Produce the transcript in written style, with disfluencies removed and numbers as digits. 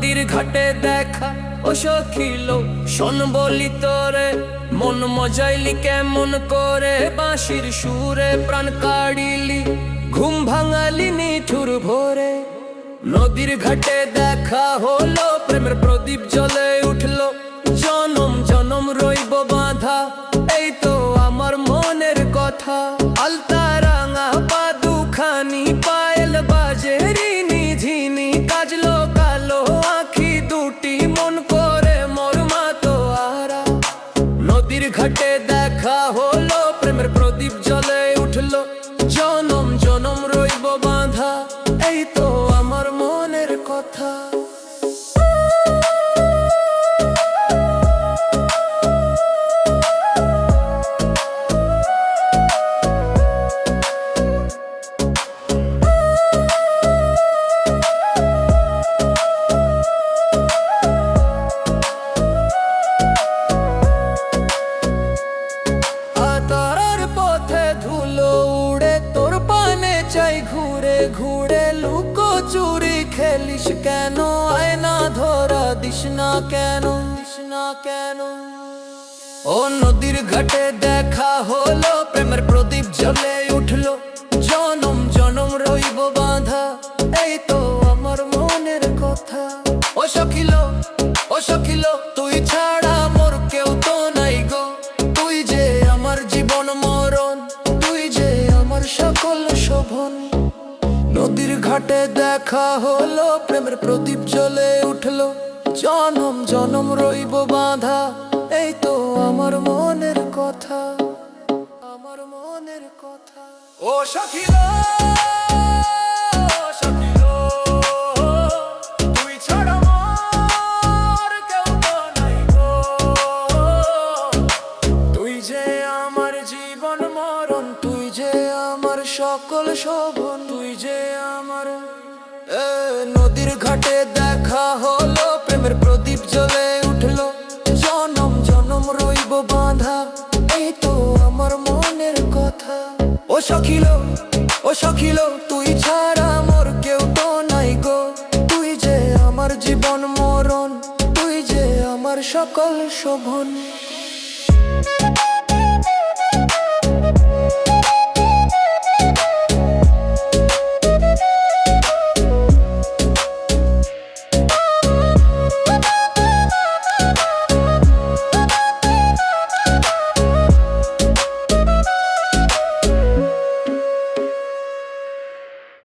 নদীর ঘাটে দেখা ও সখিলো শোন বলি তোরে, মন মজাইলি কেমন করে বাঁশির সুরে প্রাণ কাড়িলি, ঘুম ভাঙালি নিঠুর ভোরে। নদীর ঘাটে দেখা হলো, প্রেমের প্রদীপ জ্বলে উঠলো, জনম জনম রইব বাঁধা, এই তো আমার মনের কথা। আলতা রাঙা পা দুখানি, পায়েল বাজে রিনি ঝিনি, কাজলো কালো আঁখি দুটি, মন করে মোর মাতোয়ারা। নদীর ঘাটে দেখা হলো, প্রেমের প্রদীপ জ্বলে উঠলো, জনম জনম রইব বাঁধা, এই তো আমার মনের কথা। তারার পথে ধুলো উড়ে, তোর পানে চাই ঘুরে ঘুরে, লুকো চুরি খেলিস কেন, আয়না ধরা দিস না কেন, দিস না কেন। ও নদীর ঘাটে দেখা হলো, প্রেমের প্রদীপ জ্বলে উঠলো, জনম জনম রইব বাঁধা, এই তো আমার মনের কথা। ও সখিলো, ও সখিলো, তুই ছাড়া মোর কেউ তো নাই গো, তুই যে আমার জীবন মরণ, তুই যে আমার সকল শোভন। নদীর ঘাটে দেখা হলো, প্রেমের প্রদীপ জ্বলে উঠলো, জনম জনম রইব বাঁধা, এই তো আমার মনের কথা, আমার মনের কথা। ও সখিলো, সখিলো, তুই ছাড়া মোর কেউ তো নাই গো, তুই যে আমার জীবন মরণ, তুই যে আমার সকল শোভন, তুই যে আমার। নদীর ঘাটে দেখা হলো, প্রেমের প্রদীপ জ্বলে উঠলো, জনম জনম রইব বাঁধা, এই তো আমার মনের কথা। ও সখিলো, ও সখিলো, তুই ছাড়া মোর কেউ তো নাই গো, তুই যে আমার জীবন মরণ, তুই যে আমার সকল শোভন।